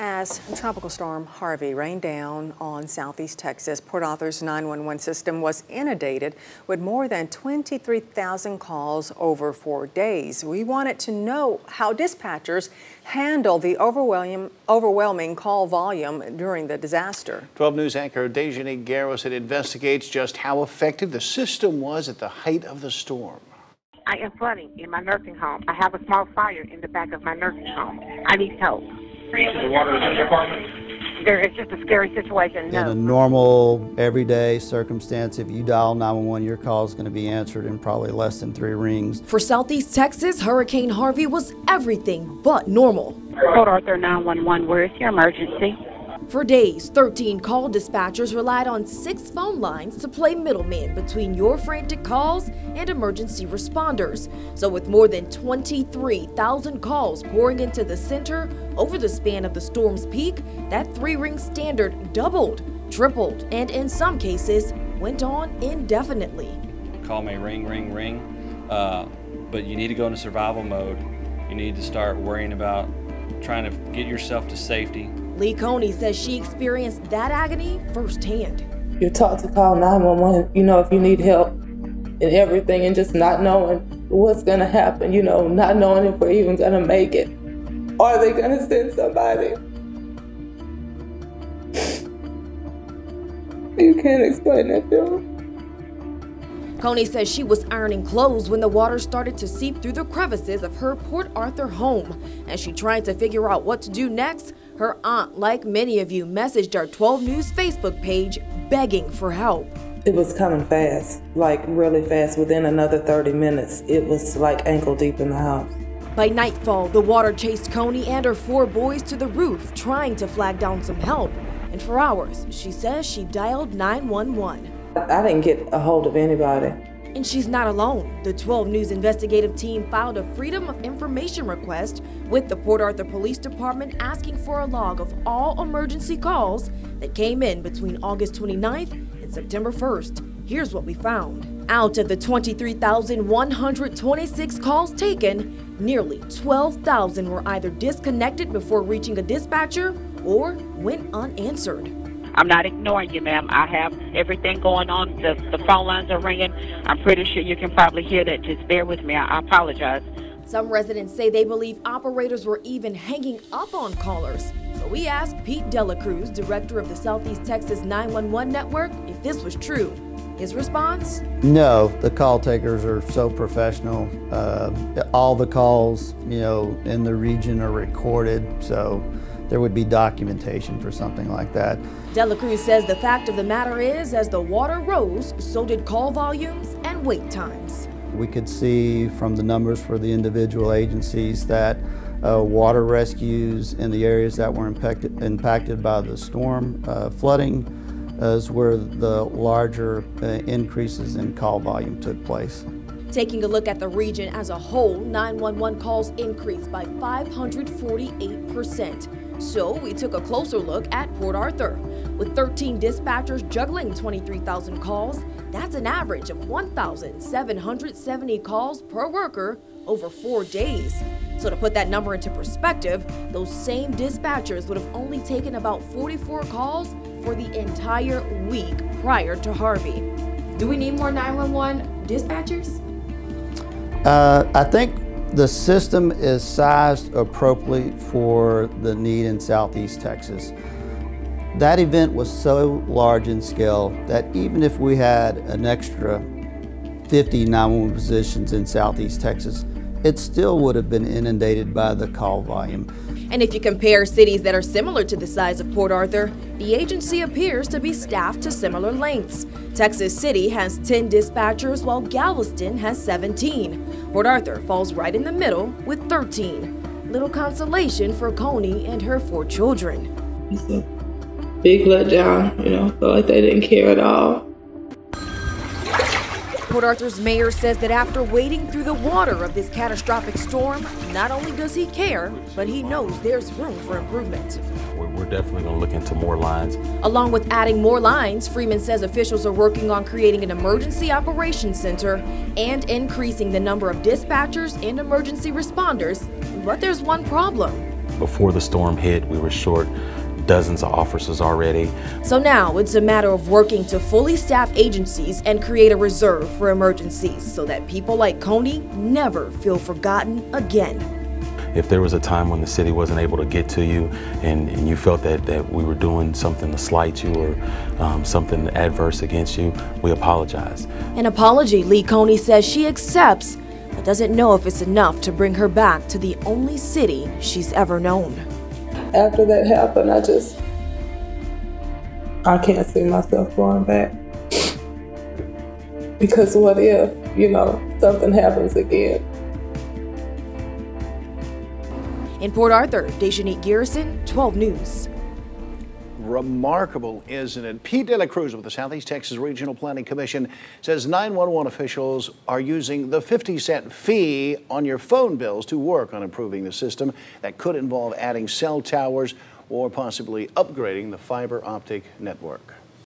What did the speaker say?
As Tropical Storm Harvey rained down on southeast Texas, Port Arthur's 911 system was inundated with more than 23,000 calls over 4 days. We wanted to know how dispatchers handle the overwhelming call volume during the disaster. 12 News anchor Dejani Garrison investigates just how effective the system was at the height of the storm. I am flooding in my nursing home. I have a small fire in the back of my nursing home. I need help. The water in the apartment? There is just a scary situation. No. In a normal, everyday circumstance, if you dial 911, your call is going to be answered in probably less than 3 rings. For Southeast Texas, Hurricane Harvey was everything but normal. Port Arthur 911, where is your emergency? For days, 13 call dispatchers relied on 6 phone lines to play middleman between your frantic calls and emergency responders. So with more than 23,000 calls pouring into the center over the span of the storm's peak, that 3-ring standard doubled, tripled, and in some cases went on indefinitely. Call may ring, ring, ring, but you need to go into survival mode. You need to start worrying about trying to get yourself to safety. Lee Coney says she experienced that agony firsthand. You're taught to call 911, if you need help and everything, and just not knowing what's gonna happen, not knowing if we're even gonna make it. Are they gonna send somebody? You can't explain that to them. Coney says she was ironing clothes when the water started to seep through the crevices of her Port Arthur home. As she tried to figure out what to do next, her aunt, like many of you, messaged our 12 News Facebook page begging for help. It was coming fast, like really fast. Within another 30 minutes, it was like ankle deep in the house. By nightfall, the water chased Coney and her 4 boys to the roof, trying to flag down some help. And for hours, she says she dialed 911. I didn't get a hold of anybody. And she's not alone. The 12 News investigative team filed a Freedom of Information request with the Port Arthur Police Department asking for a log of all emergency calls that came in between August 29th and September 1st. Here's what we found. Out of the 23,126 calls taken, nearly 12,000 were either disconnected before reaching a dispatcher or went unanswered. I'm not ignoring you, ma'am. I have everything going on. The phone lines are ringing. I'm pretty sure you can probably hear that. Just bear with me. I apologize. Some residents say they believe operators were even hanging up on callers. So we asked Pete Delacruz, director of the Southeast Texas 911 network, if this was true. His response? No, the call takers are so professional. All the calls, in the region are recorded, so there would be documentation for something like that. Delacruz says the fact of the matter is, as the water rose, so did call volumes and wait times. We could see from the numbers for the individual agencies that water rescues in the areas that were impacted by the storm flooding is where the larger increases in call volume took place. Taking a look at the region as a whole, 911 calls increased by 548%. So we took a closer look at Port Arthur. With 13 dispatchers juggling 23,000 calls, that's an average of 1,770 calls per worker over 4 days. So to put that number into perspective, those same dispatchers would have only taken about 44 calls for the entire week prior to Harvey. Do we need more 911 dispatchers? I think the system is sized appropriately for the need in Southeast Texas. That event was so large in scale that even if we had an extra 50 911 positions in Southeast Texas, it still would have been inundated by the call volume. And if you compare cities that are similar to the size of Port Arthur, the agency appears to be staffed to similar lengths. Texas City has 10 dispatchers while Galveston has 17. Port Arthur falls right in the middle with 13. Little consolation for Coney and her 4 children. It's a big letdown, felt like they didn't care at all. Port Arthur's mayor says that after wading through the water of this catastrophic storm, not only does he care, but he knows there's room for improvement. We're definitely going to look into more lines. Along with adding more lines, Freeman says officials are working on creating an emergency operations center and increasing the number of dispatchers and emergency responders. But there's one problem. Before the storm hit, we were short dozens of officers already. So now it's a matter of working to fully staff agencies and create a reserve for emergencies so that people like Coney never feel forgotten again. If there was a time when the city wasn't able to get to you and you felt that we were doing something to slight you or something adverse against you, we apologize. An apology Lee Coney says she accepts, but doesn't know if it's enough to bring her back to the only city she's ever known. After that happened, I can't see myself going back. Because what if, something happens again? In Port Arthur, Deshanique Garrison, 12 News. Remarkable, isn't it? Pete De La Cruz with the Southeast Texas Regional Planning Commission says 911 officials are using the 50-cent fee on your phone bills to work on improving the system. That could involve adding cell towers or possibly upgrading the fiber optic network.